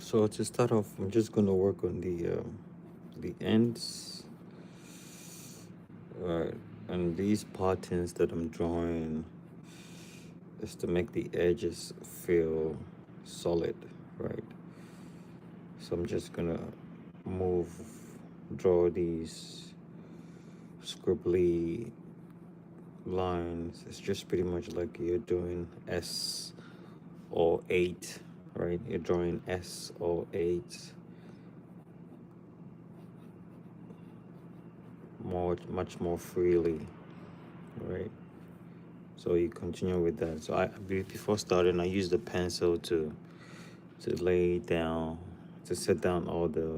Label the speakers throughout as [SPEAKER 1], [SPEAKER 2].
[SPEAKER 1] So to start off, I'm just going to work on the ends, right? And these patterns that I'm drawing is to make the edges feel solid, right? So I'm just gonna move, draw these scribbly lines. It's just pretty much like you're doing S or 8, right? You're drawing S or 8 much more freely, right? So you continue with that. So before starting, I use the pencil to lay down, to set down all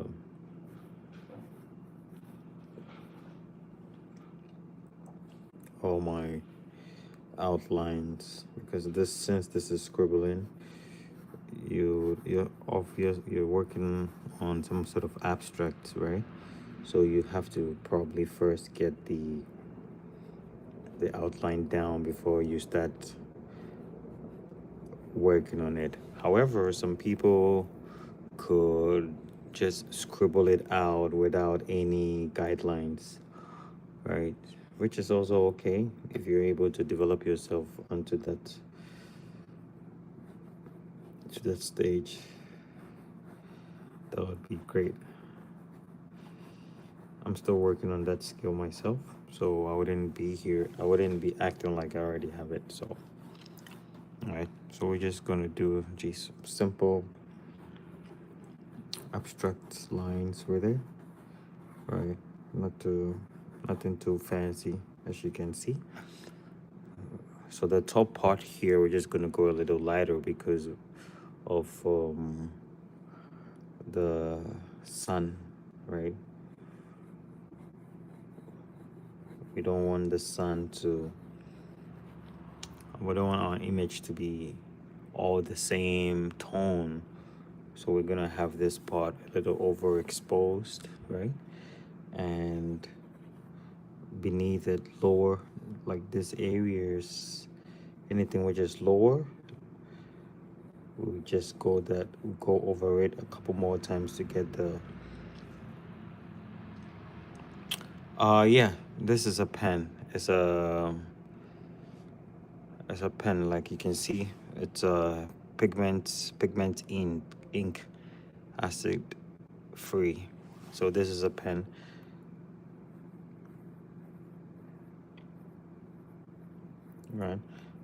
[SPEAKER 1] my outlines, because since this is scribbling, you're working on some sort of abstract, right? So you have to probably first get the outline down before you start working on it. However, some people could just scribble it out without any guidelines, right? Which is also okay if you're able to develop yourself onto that stage. That would be great. I'm still working on that skill myself, so I wouldn't be here. I wouldn't be acting like I already have it. So, all right. So we're just gonna do just simple abstract lines with it, right? Not too, nothing too fancy, as you can see. So the top part here, we're just gonna go a little lighter because of the sun, right? We don't want the sun to, we don't want our image to be all the same tone. So we're gonna have this part a little overexposed, right? And beneath it, lower, like this area is anything which is lower, we just go over it a couple more times to get the yeah, this is a pen. It's a pen, like you can see. It's a pigment ink, acid free. So this is a pen, right?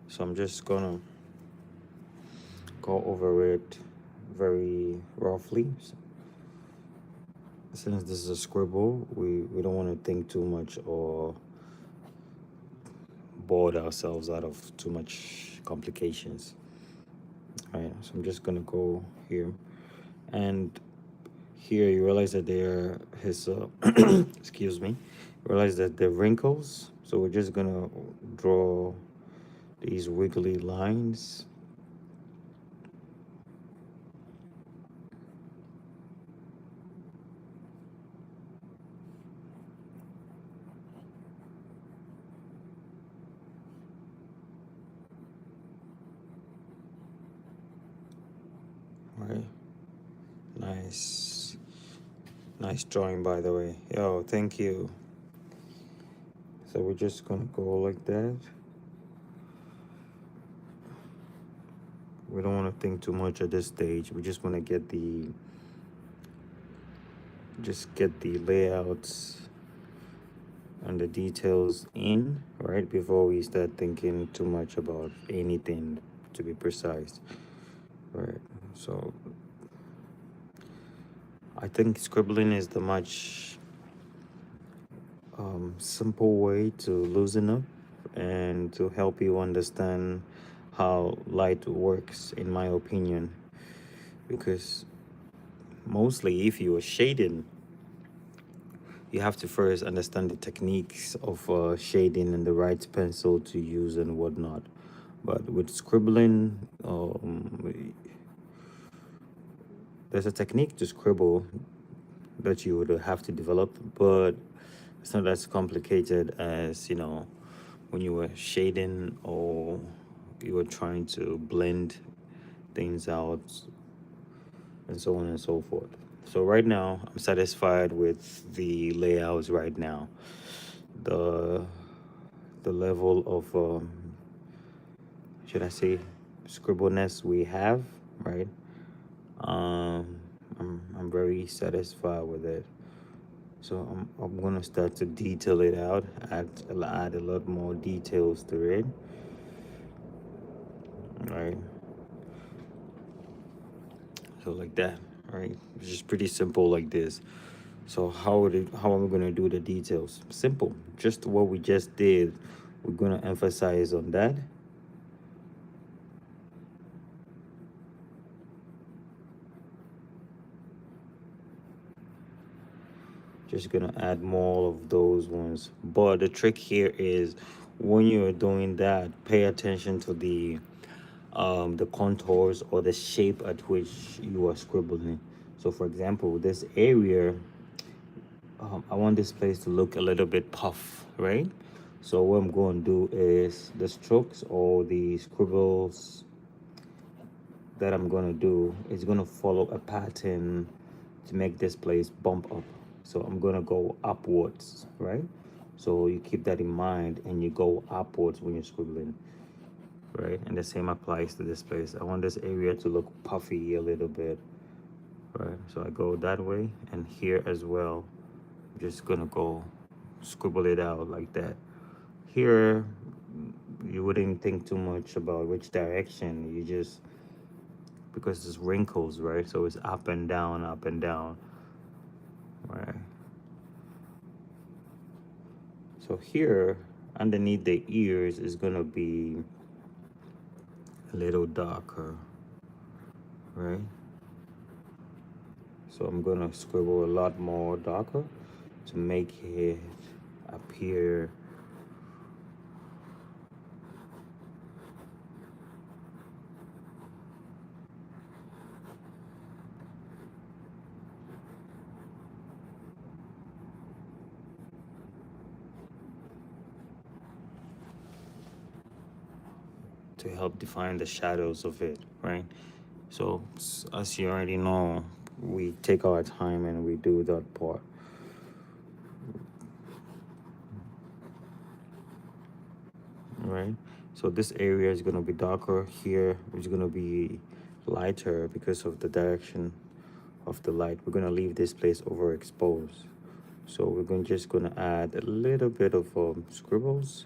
[SPEAKER 1] So I'm just gonna go over it very roughly. Since this is a scribble, we don't want to think too much or bored ourselves out of too much complications. All right, so I'm just gonna go here, and here you realize that there his excuse me, realize that the wrinkles. So we're just gonna draw these wiggly lines. Right, nice drawing, by the way. Yo, thank you. So we're just gonna go like that. We don't want to think too much at this stage. We just want to get the layouts and the details in, right, before we start thinking too much about anything, to be precise, right? So I think scribbling is the much simple way to loosen up and to help you understand how light works, in my opinion. Because mostly if you are shading, you have to first understand the techniques of shading and the right pencil to use and whatnot. But with scribbling, there's a technique to scribble that you would have to develop, but it's not as complicated as, when you were shading or you were trying to blend things out. and so on and so forth. So right now, I'm satisfied with the layouts right now. The the level of should I say scribbleness we have, right? I'm very satisfied with it. So I'm gonna start to detail it out, add a lot more details to it, right? So like that, right? It's just pretty simple like this. So how am I gonna do the details? Simple, just what we just did. We're gonna emphasize on that. Just gonna add more of those ones. But the trick here is when you're doing that, pay attention to the contours or the shape at which you are scribbling. So for example, this area, I want this place to look a little bit puff, right? So what I'm going to do is the strokes or the scribbles that I'm going to do is going to follow a pattern to make this place bump up. So I'm going to go upwards, right? So you keep that in mind and you go upwards when you're scribbling, right? And the same applies to this place. I want this area to look puffy a little bit, right? So I go that way, and here as well. I'm just gonna go scribble it out like that. Here, you wouldn't think too much about which direction. You just, because it's wrinkles, right? So it's up and down, right? So here, underneath the ears is gonna be a little darker, right? So I'm gonna scribble a lot more darker to make it appear to help define the shadows of it, right? So as you already know, we take our time and we do that part. Right? So this area is going to be darker. Here is going to be lighter because of the direction of the light. We're going to leave this place overexposed. So we're just going to add a little bit of scribbles.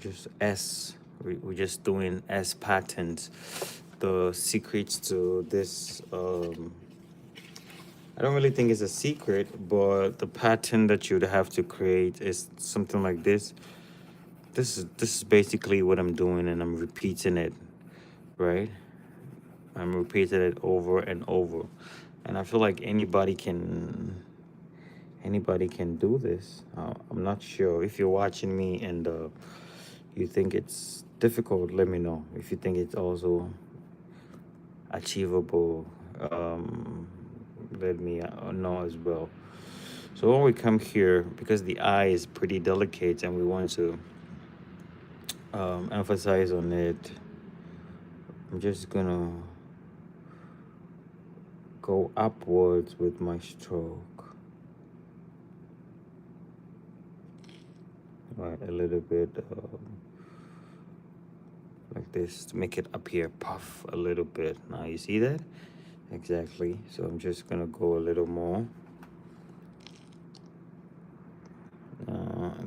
[SPEAKER 1] Just S. We're just doing S patterns. The secrets to this, I don't really think it's a secret, but the pattern that you'd have to create is something like this. This is basically what I'm doing, and I'm repeating it, right? I'm repeating it over and over, and I feel like anybody can do this. I'm not sure. If you're watching me and you think it's difficult, let me know. If you think it's also achievable, let me know as well. So when we come here, because the eye is pretty delicate and we want to emphasize on it, I'm just gonna go upwards with my stroke, right? A little bit like this to make it appear puff a little bit. Now you see that? Exactly. So I'm just gonna go a little more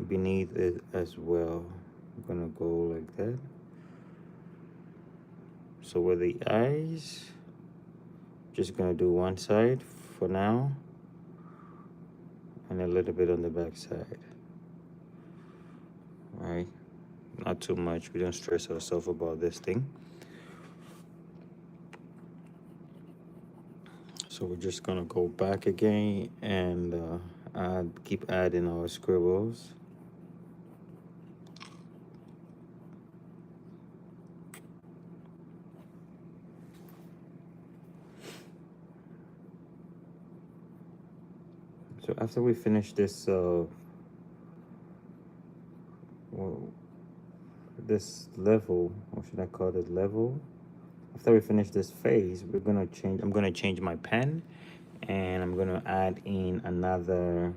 [SPEAKER 1] beneath it as well. I'm gonna go like that. So with the eyes, just gonna do one side for now and a little bit on the back side. All right, not too much. We don't stress ourselves about this thing. So we're just gonna go back again and keep adding our scribbles. So after we finish this this level, or should I call it level? after we finish this phase, I'm gonna change my pen, and I'm gonna add in another.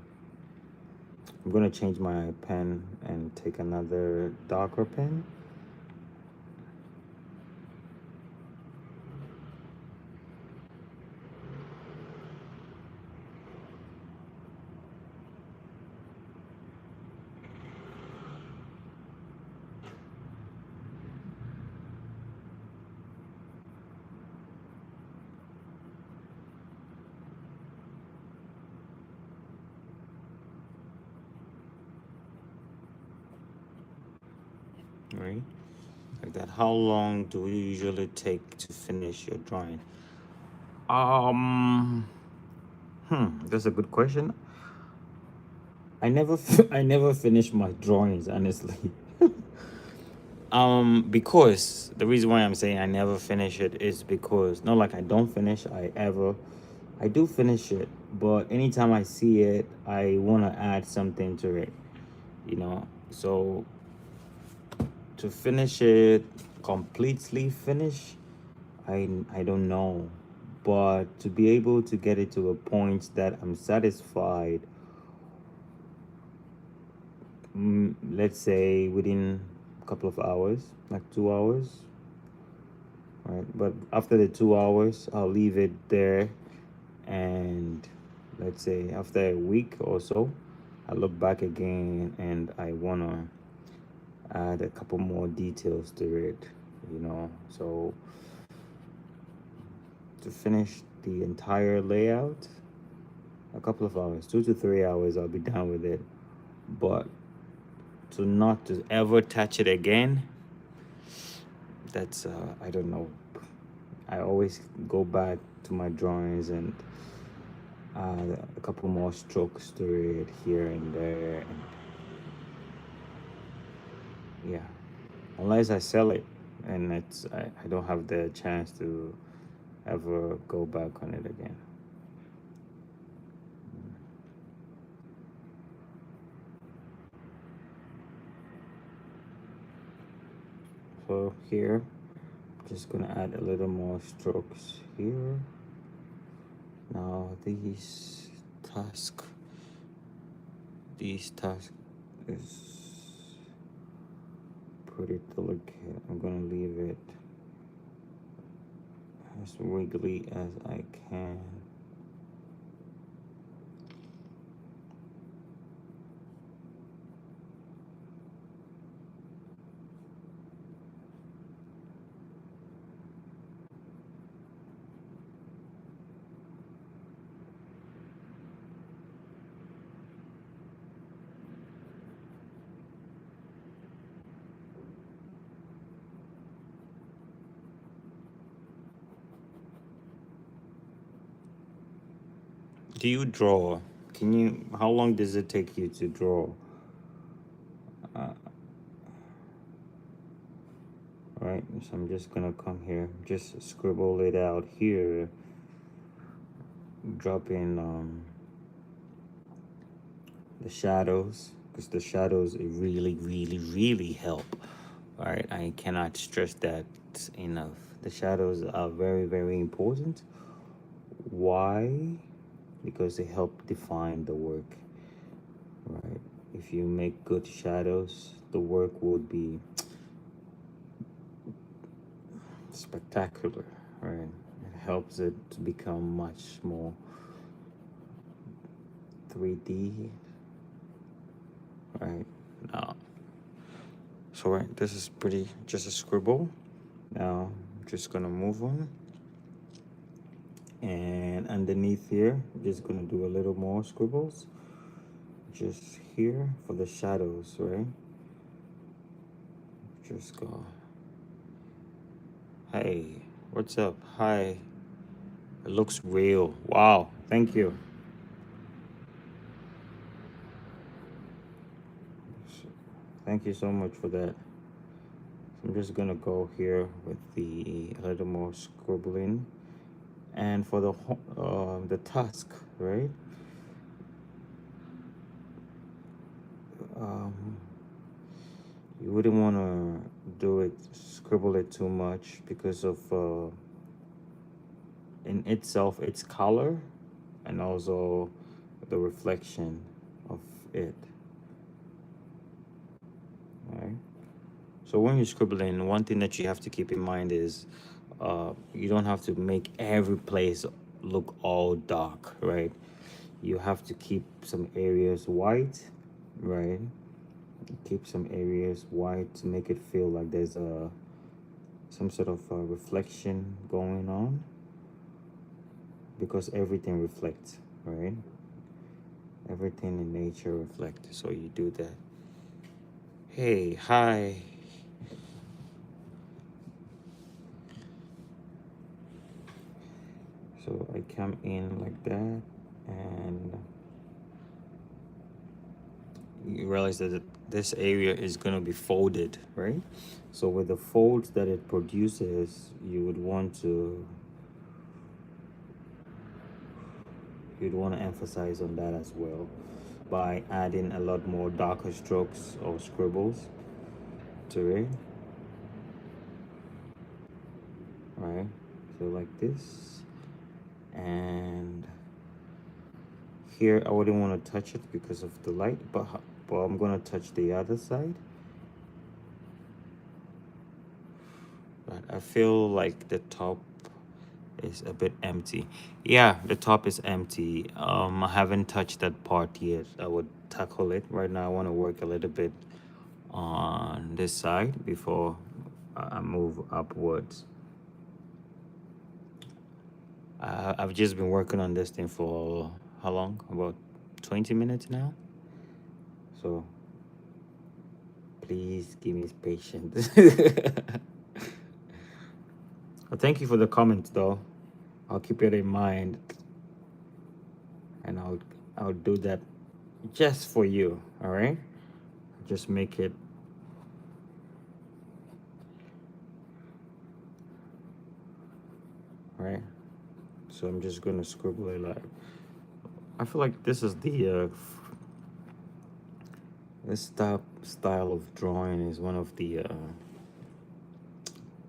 [SPEAKER 1] I'm gonna change my pen and take another darker pen. Right, like that. How long do you usually take to finish your drawing? Um, that's a good question. I never finish my drawings, honestly. Because the reason why I'm saying I never finish it is because not like I don't finish. I do finish it, but anytime I see it, I want to add something to it, you know. So to finish it completely finish, I don't know, but to be able to get it to a point that I'm satisfied, let's say within a couple of hours, like 2 hours, right? But after the 2 hours, I'll leave it there, and let's say after a week or so, I look back again and I wanna add a couple more details to it, you know. So to finish the entire layout, a couple of hours, 2 to 3 hours, I'll be done with it. But to not to ever touch it again, that's I don't know. I always go back to my drawings and add a couple more strokes to it here and there, and yeah, unless I sell it, and I don't have the chance to ever go back on it again. So here, just gonna add a little more strokes here. Now task these tasks is pretty delicate. I'm gonna leave it as wiggly as I can. Do you draw? Can you? How long does it take you to draw? Uh, right. So I'm just gonna come here, just scribble it out here, drop in the shadows, because the shadows really help. All right, I cannot stress that enough. The shadows are very important. Why? Because they help define the work, right? If you make good shadows, the work would be spectacular, right? It helps it to become much more 3D, right? Now, so right, this is pretty just a scribble. Now, I'm just gonna move on, and underneath here, I'm just gonna do a little more scribbles, just here for the shadows, right? Just go. Hey, what's up? Hi. It looks real. Wow, thank you. Thank you so much for that. I'm just gonna go here with the a little more scribbling, and for the task, right? Um, you wouldn't want to do it, scribble it too much because of in itself its color and also the reflection of it. Right. So when you're scribbling, one thing that you have to keep in mind is you don't have to make every place look all dark, right? You have to keep some areas white, right? Keep some areas white to make it feel like there's some sort of reflection going on, because everything reflects, right? Everything in nature reflects. So you do that. Hey, hi. So I come in like that, and you realize that this area is going to be folded, right? So with the folds that it produces, you'd want to emphasize on that as well by adding a lot more darker strokes or scribbles to it, right? So like this, and here I wouldn't want to touch it because of the light, but I'm gonna touch the other side. But I feel like the top is a bit empty. Yeah, the top is empty. I haven't touched that part yet. I would tackle it right now. I want to work a little bit on this side before I move upwards. I've just been working on this thing for how long? About 20 minutes now. So please give me patience. Well, thank you for the comments, though. I'll keep it in mind, and I'll do that just for you. All right. Just make it. All right. So I'm just gonna scribble it like. I feel like this is this style of drawing is one of the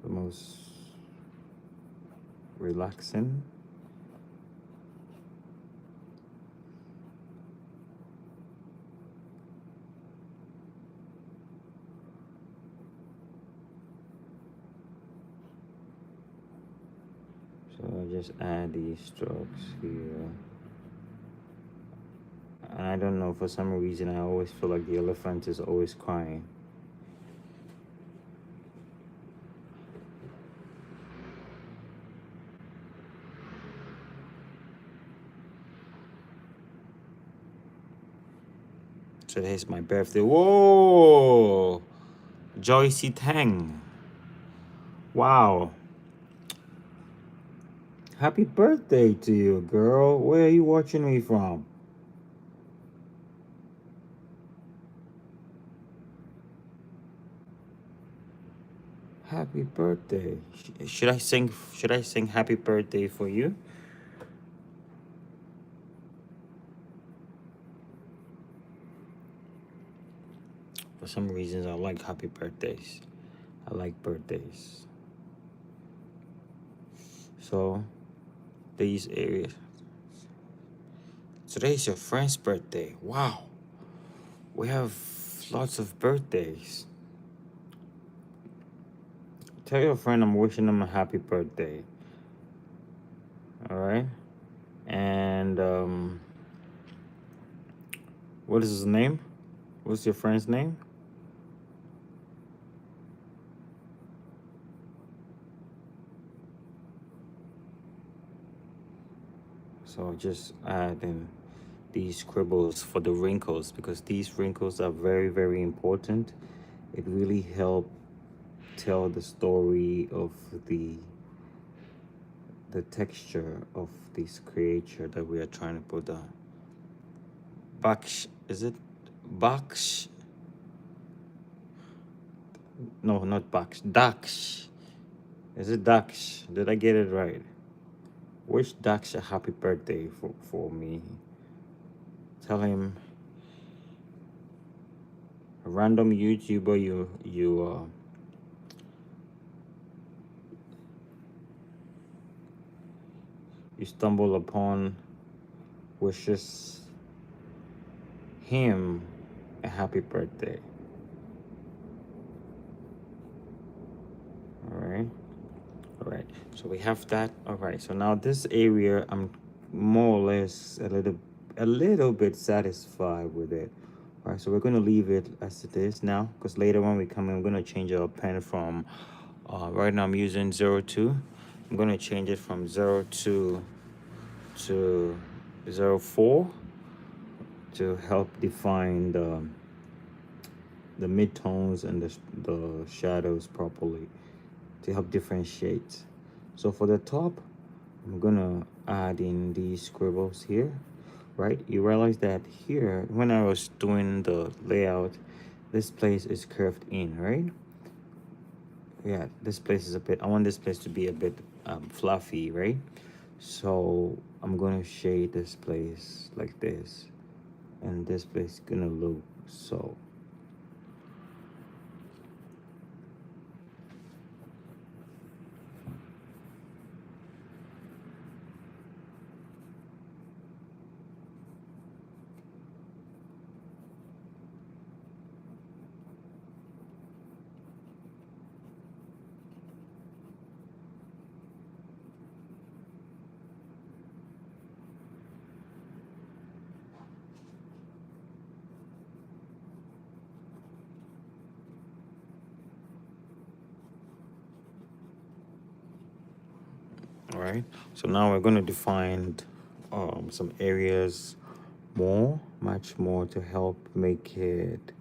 [SPEAKER 1] most relaxing. So I just add these strokes here. And I don't know, for some reason I always feel like the elephant is always crying. Today's my birthday. Whoa! Joycey Tang. Wow. Happy birthday to you, girl. Where are you watching me from? Happy birthday. Should I sing happy birthday for you? For some reasons I like happy birthdays. I like birthdays. So these areas. Today's your friend's birthday. Wow. We have lots of birthdays. Tell your friend I'm wishing them a happy birthday. All right. And what is his name? What's your friend's name? So just add in these scribbles for the wrinkles, because these wrinkles are very, very important. It really helps tell the story of the texture of this creature that we are trying to put on. Baksh, is it Baksh? No, not Baksh. Daksh. Is it Daksh? Did I get it right? Wish Daksh a happy birthday for me. Tell him, a random YouTuber you you stumble upon wishes him a happy birthday. All right, so we have that. All right, so now this area, I'm more or less a little bit satisfied with it. All right, so we're going to leave it as it is now, because later when we come in, we're going to change our pen from right now I'm using 02. I'm going to change it from 02 to 04 to help define the midtones and the shadows properly, to help differentiate. So for the top, I'm gonna add in these scribbles here, right? You realize that here, when I was doing the layout, this place is curved in, right? Yeah, this place is a bit, I want this place to be a bit fluffy, right? So I'm gonna shade this place like this, and this place is gonna look so. All right, so now we're going to define some areas much more to help make it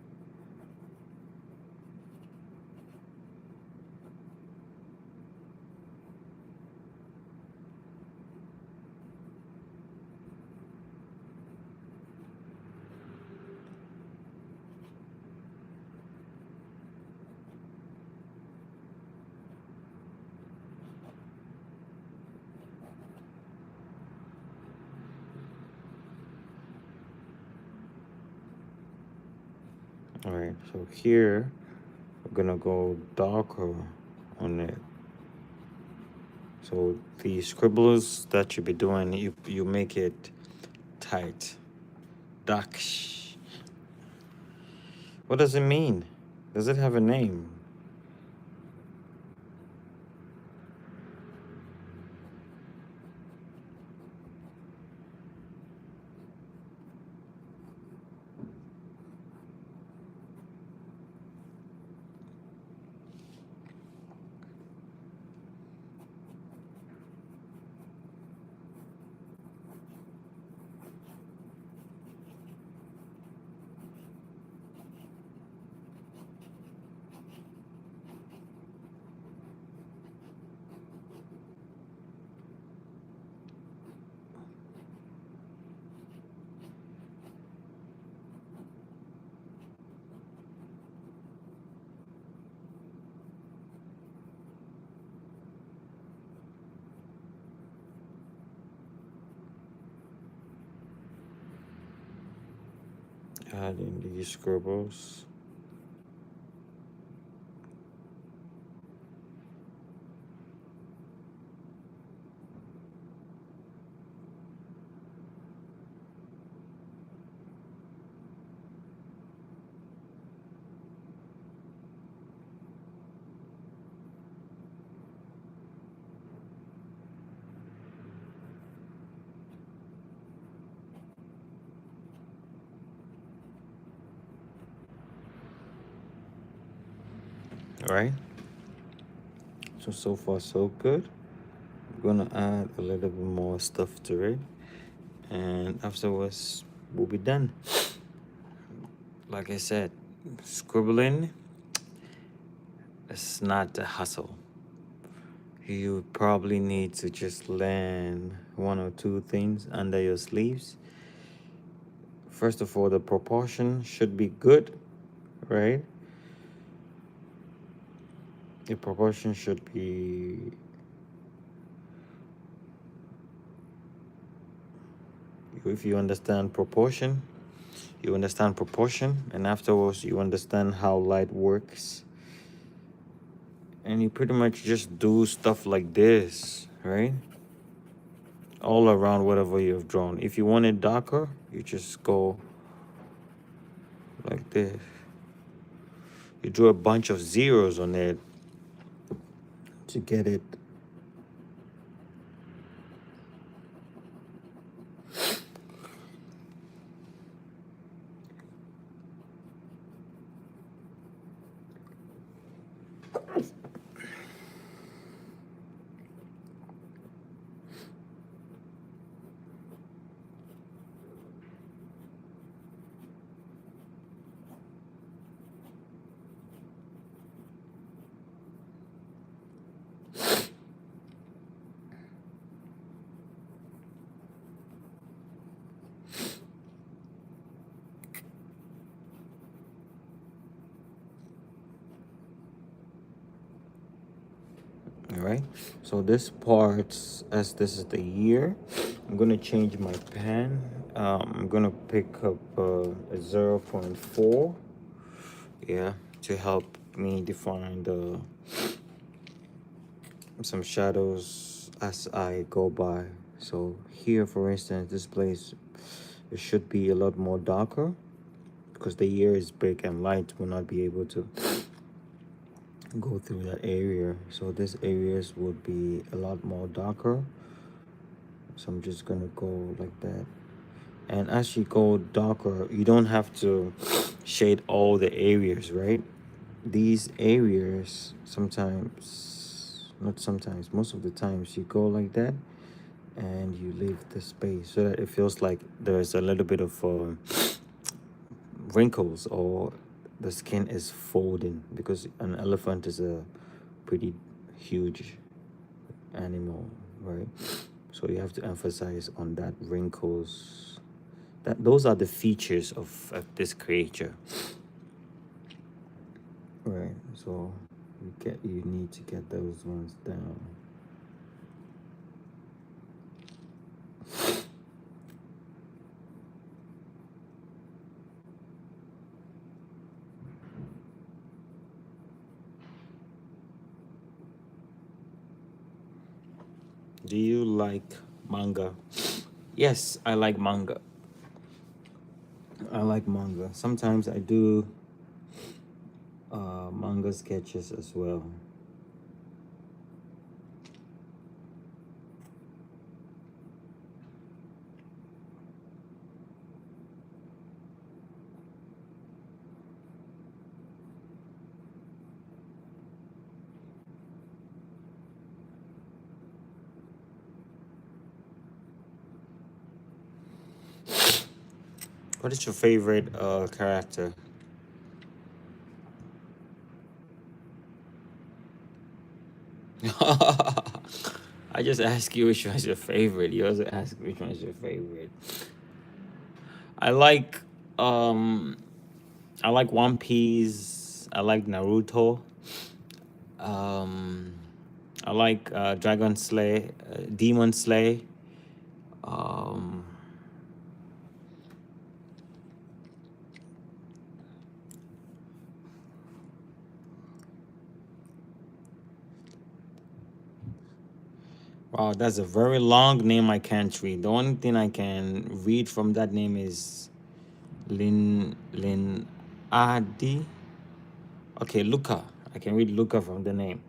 [SPEAKER 1] all right. So here we're gonna go darker on it. So the scribbles that you be doing, you make it tight, dark. What does it mean? Does it have a name? Add in these scribbles. All right. So far so good. I'm gonna add a little bit more stuff to it, and afterwards we'll be done. Like I said, scribbling is not a hustle. You probably need to just learn one or two things under your sleeves. First of all, the proportion should be good, right? The proportion should be, if you understand proportion, and afterwards you understand how light works, and you pretty much just do stuff like this, right? all around whatever you've drawn. If you want it darker, you just go like this. You drew a bunch of zeros on it to get it. All right, so this part, as this is the year, I'm gonna change my pen. I'm gonna pick up a 0.4, yeah, to help me define some shadows as I go by. So here, for instance, this place, it should be a lot more darker because the year is big and light will not be able to go through that area. So this areas would be a lot more darker. So I'm just gonna go like that. And as you go darker, you don't have to shade all the areas, right? These areas sometimes, not sometimes, most of the times you go like that and you leave the space so that it feels like there's a little bit of wrinkles, or the skin is folding, because an elephant is a pretty huge animal, right? So you have to emphasize on that wrinkles. That those are the features of this creature, right? So you need to get those ones down. Do you like manga? Yes, I like manga. I like manga. Sometimes I do manga sketches as well. What is your favorite character? I just asked you which one's your favorite. You also ask which one is your favorite. I like um I like One Piece. I like Naruto. Um I like Dragon Slay, Demon Slay. Um Wow, that's a very long name I can't read. The only thing I can read from that name is Lin Adi. Okay, Luca. I can read Luca from the name.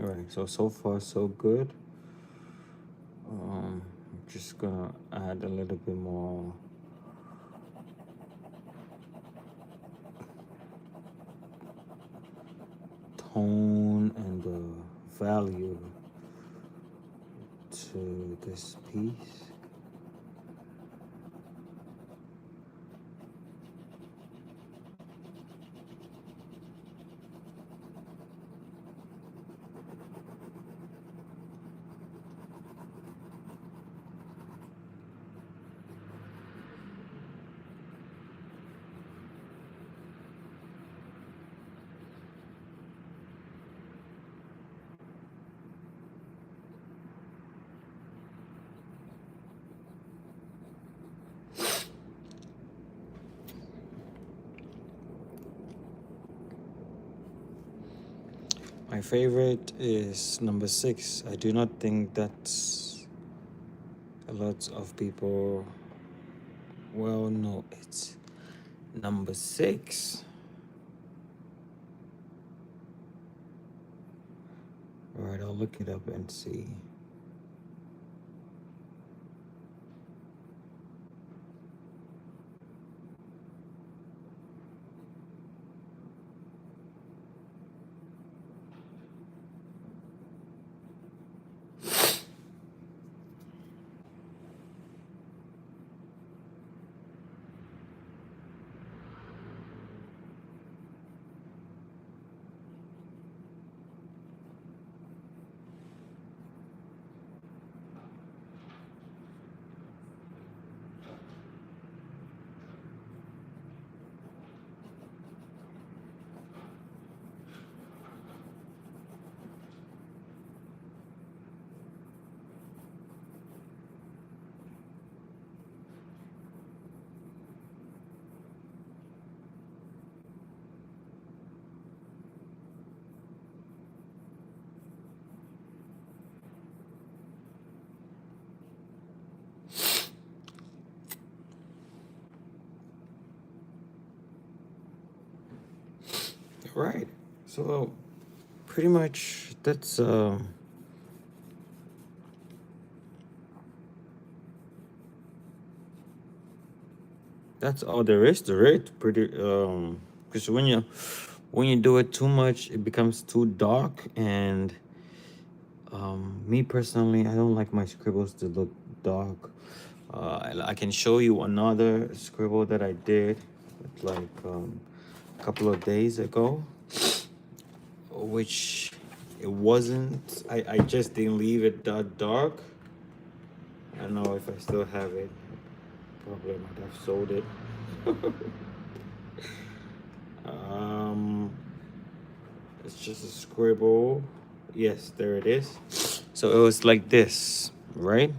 [SPEAKER 1] All right, so far so good. I'm just gonna add a little bit more tone and value to this piece. My favorite is number 6. I do not think that's a lot of people. Well, no, it's number 6. All right, I'll look it up and see. Right. So pretty much that's all there is to it. Pretty because when you do it too much, it becomes too dark. And me personally, I don't like my scribbles to look dark. I can show you another scribble that I did like a couple of days ago, which it wasn't. I just didn't leave it that dark. I don't know if I still have it. Probably might have sold it. um, it's just a scribble. Yes, there it is. So it was like this, right?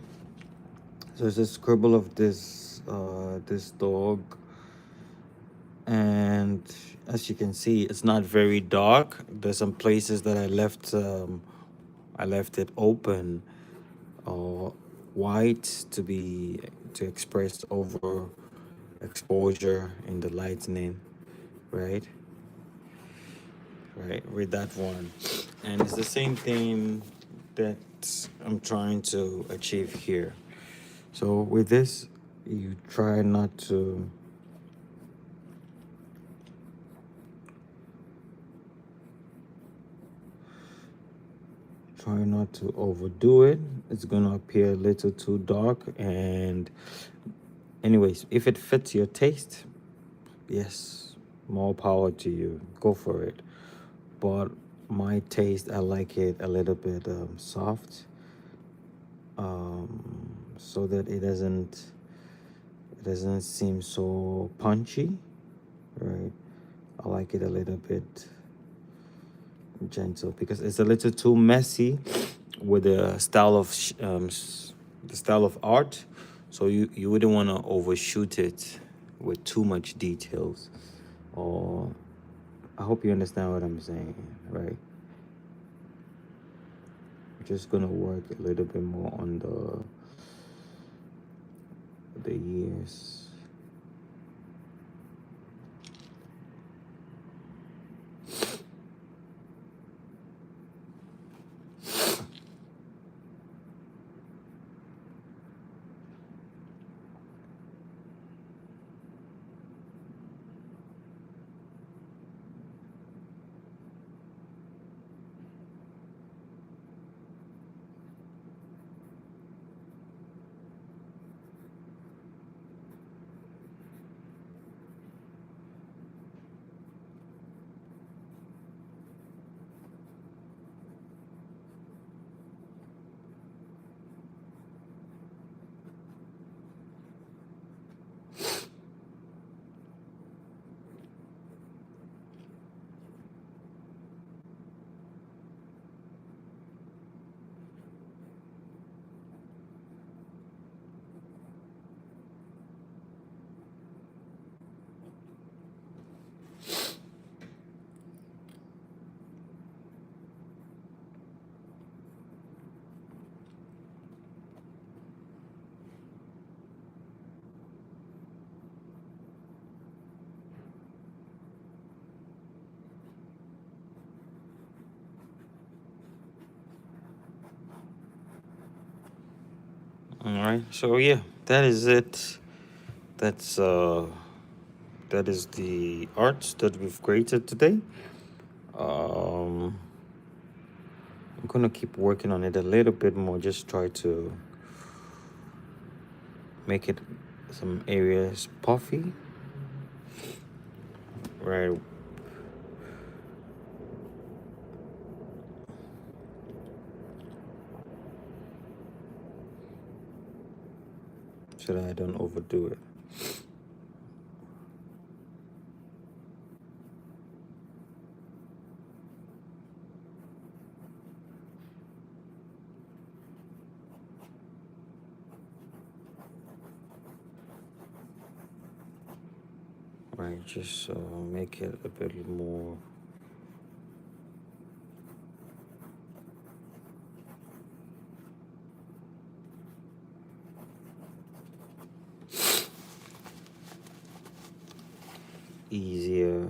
[SPEAKER 1] So it's a scribble of this dog, and as you can see, it's not very dark. There's some places that I left it open or white to express over exposure in the lightning, right? Right, with that one. And it's the same thing that I'm trying to achieve here. So with this, you try not to overdo it. It's gonna appear a little too dark. And anyways, if it fits your taste, yes, more power to you, go for it. But my taste, I like it a little bit soft, so that it doesn't seem so punchy, right? I like it a little bit gentle because it's a little too messy with the style of the style of art. So you wouldn't want to overshoot it with too much details. Or I hope you understand what I'm saying, right? I'm just gonna work a little bit more on the ears. right, so yeah, that is it. That's that is the art that we've created today. um I'm gonna keep working on it a little bit more, just try to make it some areas puffy, right? So that I don't overdo it. Right, just make it a bit more. Easier.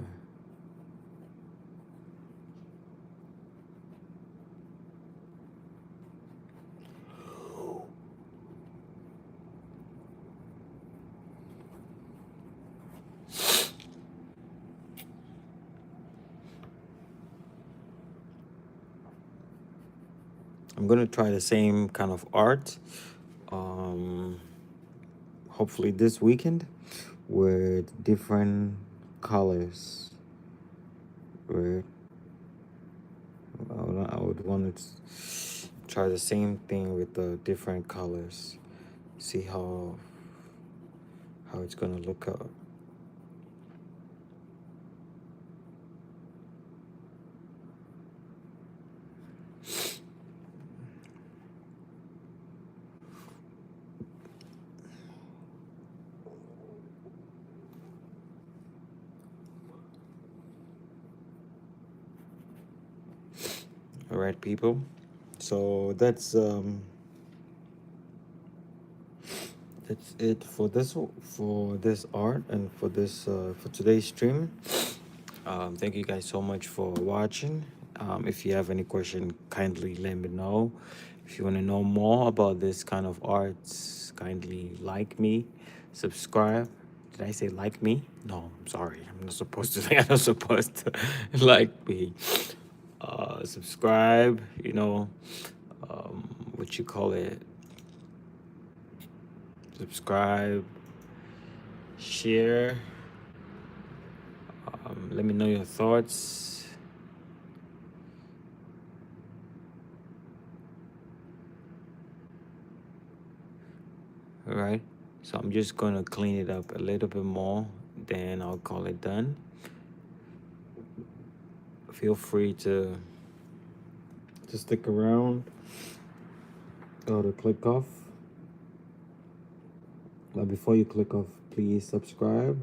[SPEAKER 1] I'm gonna try the same kind of art, um, hopefully this weekend, with different colors. Right, I would want to try the same thing with the different colors. See how it's gonna look out. All right, people. So that's it for this art and for this for today's stream. Thank you guys so much for watching. If you have any question, kindly let me know. If you want to know more about this kind of arts, kindly like me, subscribe. Did I say like me? No, I'm sorry. I'm not supposed to say. I'm not supposed to like me. Subscribe. What you call it? Subscribe, share. Let me know your thoughts. All right. So I'm just going to clean it up a little bit more, then I'll call it done. Feel free to stick around or to click off. But before you click off, please subscribe.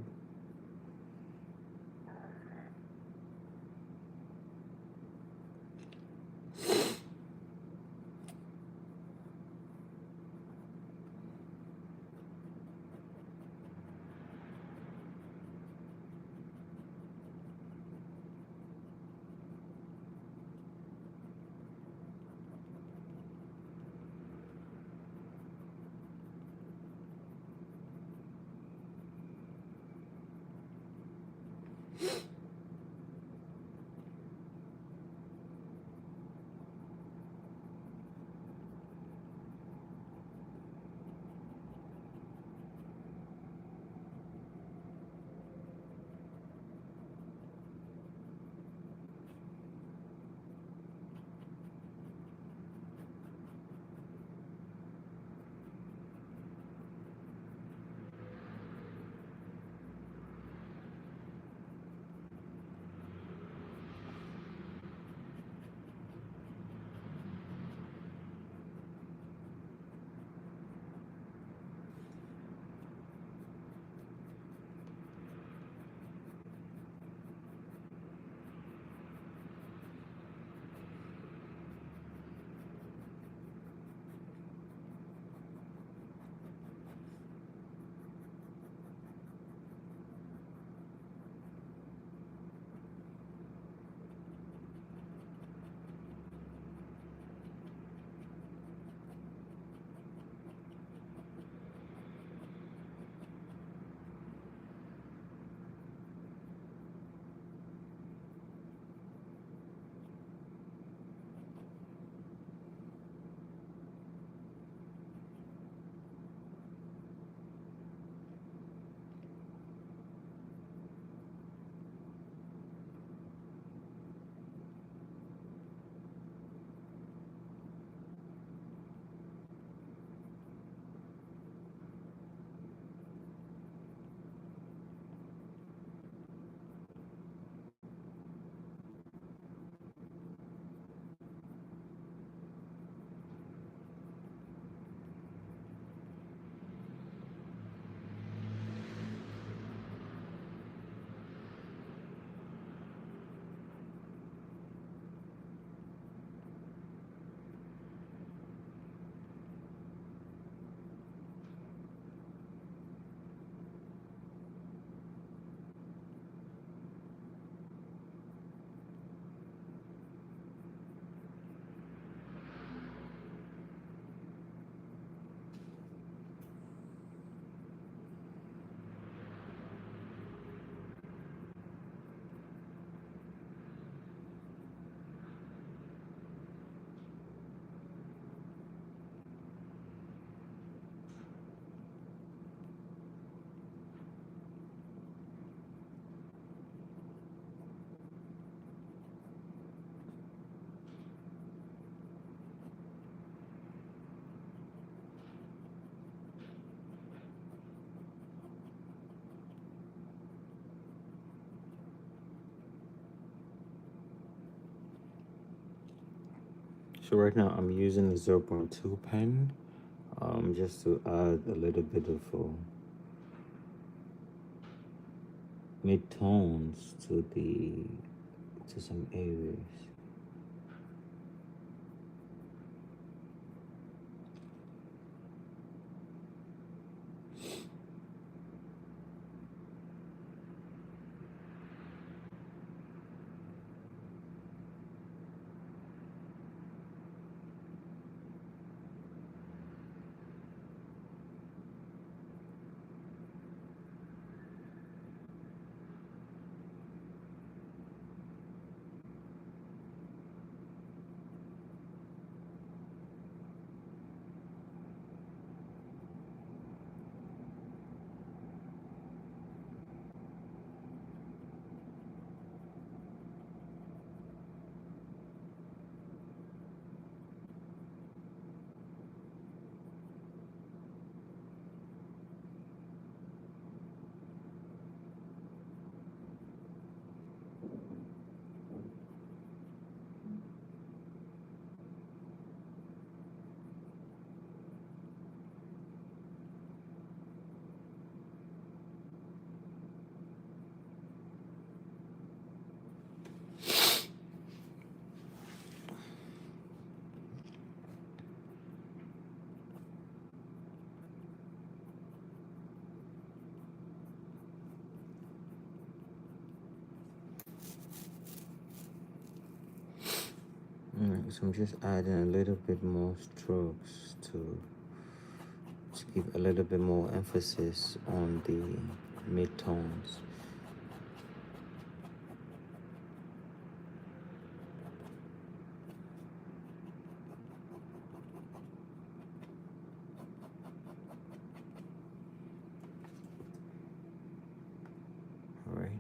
[SPEAKER 1] So right now I'm using the 0.2 pen, just to add a little bit of mid-tones to some areas. Alright, so I'm just adding a little bit more strokes to give a little bit more emphasis on the mid-tones. Alright.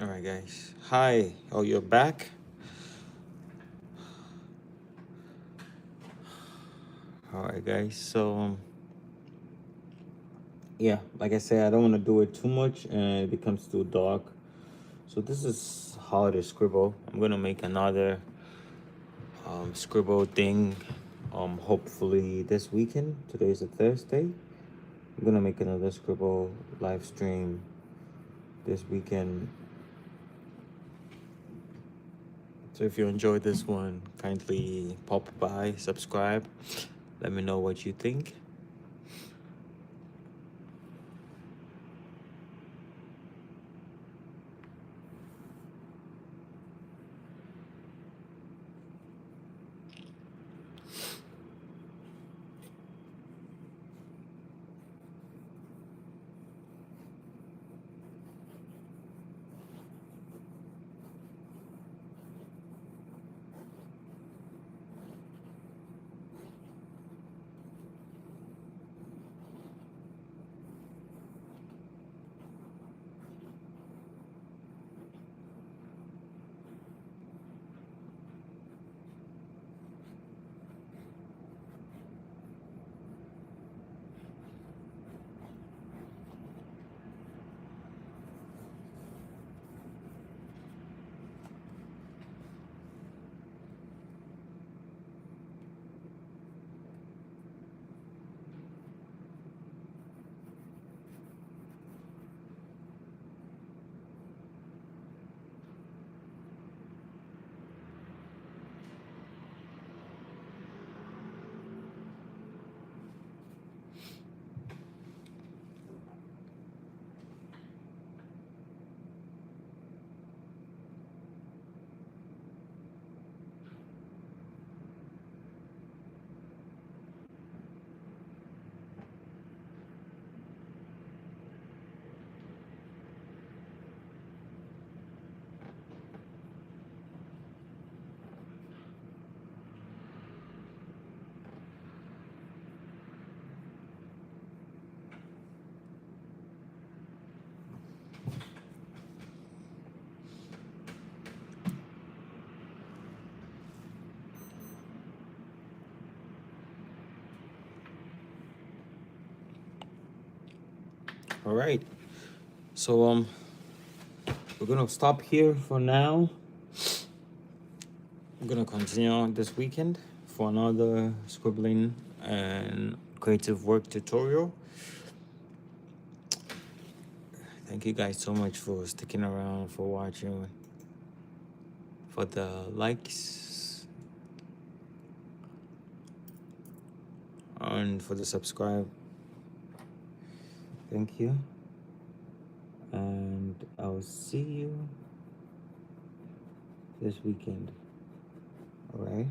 [SPEAKER 1] All right, guys. Hi. Oh, you're back? All right, guys. So, yeah, like I said, I don't want to do it too much and it becomes too dark. So this is how to scribble. I'm gonna make another scribble thing. Hopefully this weekend. Today is a Thursday. I'm gonna make another scribble live stream this weekend. So if you enjoyed this one, kindly pop by, subscribe. Let me know what you think. All right. So we're gonna stop here for now. I'm gonna continue this weekend for another scribbling and creative work tutorial. Thank you guys so much for sticking around, for watching, for the likes, and for the subscribe. Thank you. And I'll see you this weekend. All right.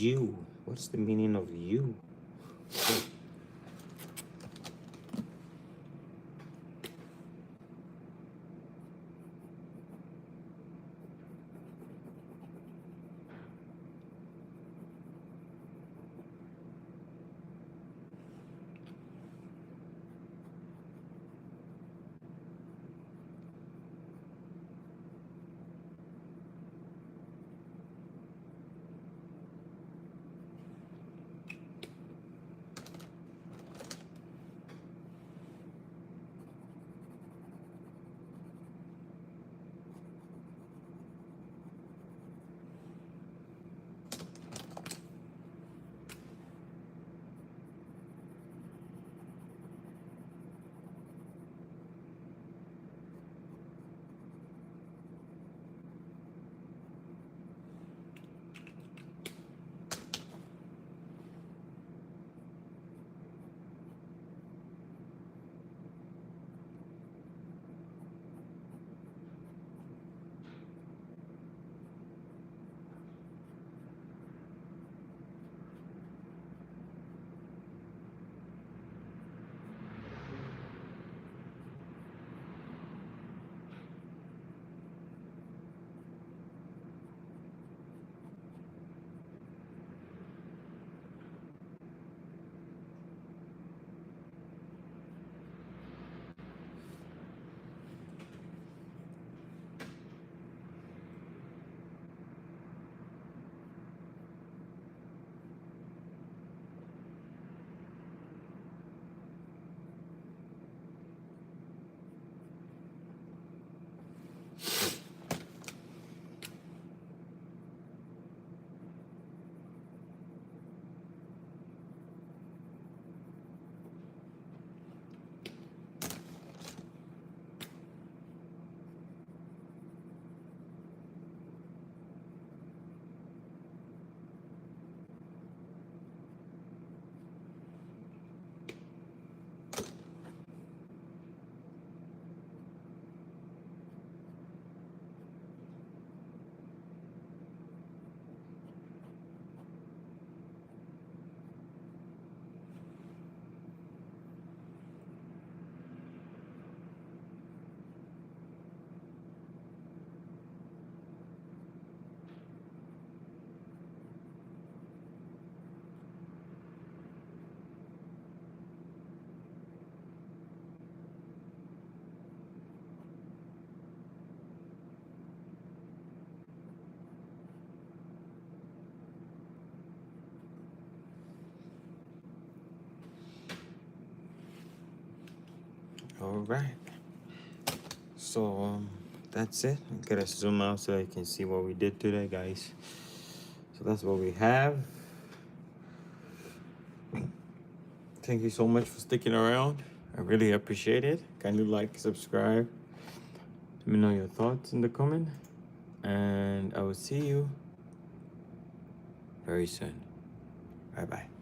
[SPEAKER 1] you? What's the meaning of you? All right. So that's it. I'm gonna zoom out so you can see what we did today, guys. So that's what we have. Thank you so much for sticking around. I really appreciate it. Kindly like, subscribe. Let me know your thoughts in the comment. And I will see you very soon. Bye bye.